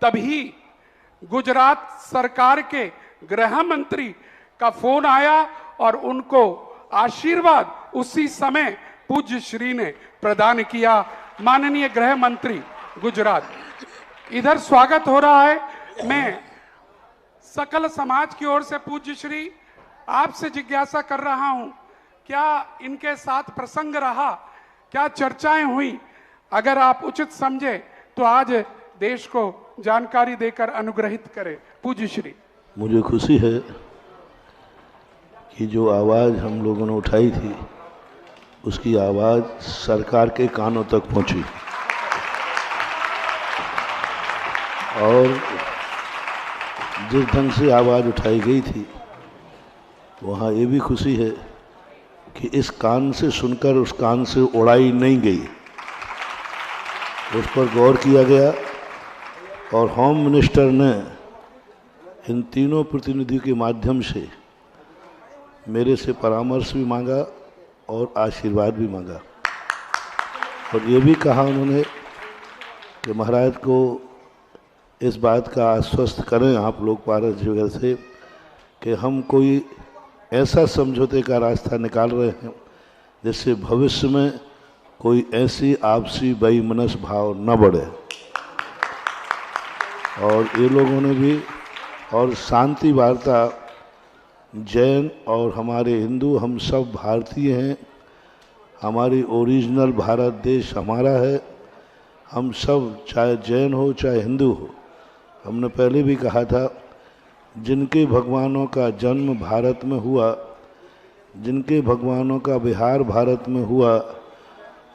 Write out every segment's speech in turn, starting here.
तभी गुजरात सरकार के गृह मंत्री का फोन आया और उनको आशीर्वाद उसी समय पूज्य श्री ने प्रदान किया। माननीय गृह मंत्री गुजरात, इधर स्वागत हो रहा है। मैं सकल समाज की ओर से पूज्य श्री आपसे जिज्ञासा कर रहा हूं, क्या इनके साथ प्रसंग रहा, क्या चर्चाएं हुई? अगर आप उचित समझे तो आज देश को जानकारी देकर अनुग्रहित करें। पूज्य श्री। मुझे खुशी है कि जो आवाज़ हम लोगों ने उठाई थी उसकी आवाज़ सरकार के कानों तक पहुंची, और जिस ढंग से आवाज़ उठाई गई थी वहाँ ये भी खुशी है कि इस कान से सुनकर उस कान से उड़ाई नहीं गई, उस पर गौर किया गया। और होम मिनिस्टर ने इन तीनों प्रतिनिधियों के माध्यम से मेरे से परामर्श भी मांगा और आशीर्वाद भी मांगा, और ये भी कहा उन्होंने कि महाराज को इस बात का आश्वस्त करें आप लोग पारस जी वगैरह से कि हम कोई ऐसा समझौते का रास्ता निकाल रहे हैं जिससे भविष्य में कोई ऐसी आपसी बेईमानस भाव न बढ़े। और ये लोगों ने भी, और शांति वार्ता, जैन और हमारे हिंदू हम सब भारतीय हैं, हमारी ओरिजिनल भारत देश हमारा है, हम सब चाहे जैन हो चाहे हिंदू हो। हमने पहले भी कहा था जिनके भगवानों का जन्म भारत में हुआ, जिनके भगवानों का विहार भारत में हुआ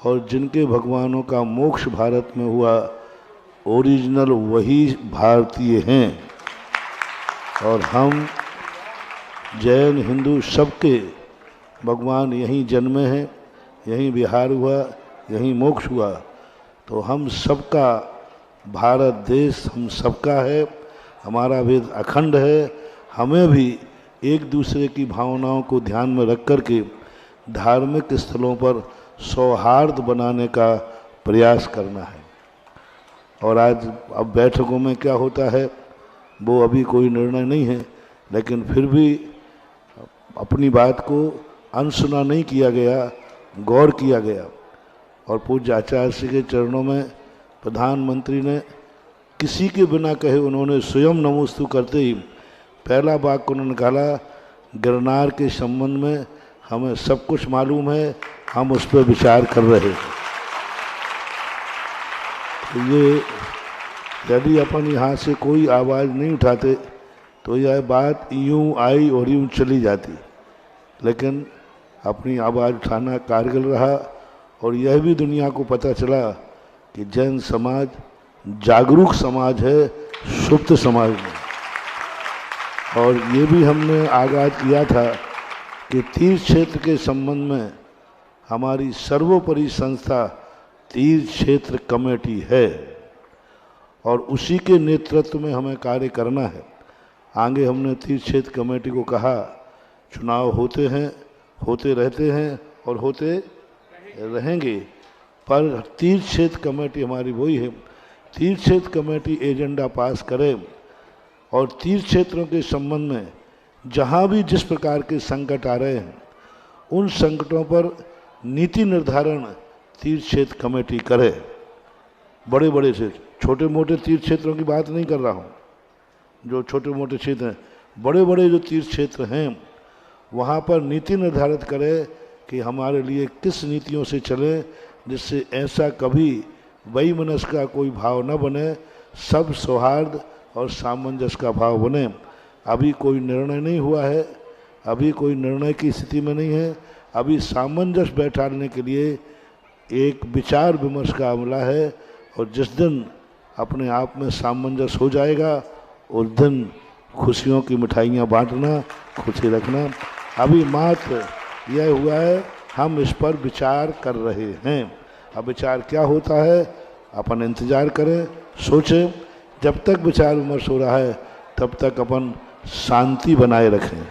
और जिनके भगवानों का मोक्ष भारत में हुआ, ओरिजिनल वही भारतीय हैं। और हम जैन हिंदू सबके भगवान यहीं जन्मे हैं, यहीं विहार हुआ, यहीं मोक्ष हुआ। तो हम सबका भारत देश हम सबका है, हमारा वेद अखंड है। हमें भी एक दूसरे की भावनाओं को ध्यान में रख कर के धार्मिक स्थलों पर सौहार्द बनाने का प्रयास करना है। और आज अब बैठकों में क्या होता है वो अभी कोई निर्णय नहीं है, लेकिन फिर भी अपनी बात को अनसुना नहीं किया गया, गौर किया गया। और पूज्य आचार्य श्री के चरणों में प्रधानमंत्री ने किसी के बिना कहे उन्होंने स्वयं नमोस्तु करते ही पहला वाक्य उन्होंने कहा, गिरनार के संबंध में हमें सब कुछ मालूम है, हम उस पर विचार कर रहे हैं। तो ये यदि अपन यहाँ से कोई आवाज़ नहीं उठाते तो यह बात यूँ आई और यूँ चली जाती, लेकिन अपनी आवाज़ उठाना कारगर रहा। और यह भी दुनिया को पता चला कि जैन समाज जागरूक समाज है, सुप्त समाज में। और ये भी हमने आगाज किया था कि तीर्थ क्षेत्र के संबंध में हमारी सर्वोपरि संस्था तीर्थ क्षेत्र कमेटी है, और उसी के नेतृत्व में हमें कार्य करना है। आगे हमने तीर्थ क्षेत्र कमेटी को कहा, चुनाव होते हैं, होते रहते हैं और होते रहेंगे, पर तीर्थ क्षेत्र कमेटी हमारी वही है। तीर्थ क्षेत्र कमेटी एजेंडा पास करे और तीर्थ क्षेत्रों के संबंध में जहाँ भी जिस प्रकार के संकट आ रहे हैं उन संकटों पर नीति निर्धारण तीर्थ क्षेत्र कमेटी करे। बड़े बड़े से छोटे मोटे तीर्थ क्षेत्रों की बात नहीं कर रहा हूँ, जो छोटे मोटे क्षेत्र हैं, बड़े बड़े जो तीर्थ क्षेत्र हैं वहाँ पर नीति निर्धारित करे कि हमारे लिए किस नीतियों से चले जिससे ऐसा कभी वैमनस्य का कोई भाव न बने, सब सौहार्द और सामंजस्य का भाव बने। अभी कोई निर्णय नहीं हुआ है, अभी कोई निर्णय की स्थिति में नहीं है, अभी सामंजस्य बैठाने के लिए एक विचार विमर्श का अमला है। और जिस दिन अपने आप में सामंजस्य हो जाएगा उस दिन खुशियों की मिठाइयाँ बांटना, खुशी रखना। अभी मात्र यह हुआ है हम इस पर विचार कर रहे हैं। अब विचार क्या होता है अपन इंतज़ार करें, सोचें। जब तक विचार विमर्श हो रहा है तब तक अपन शांति बनाए रखें।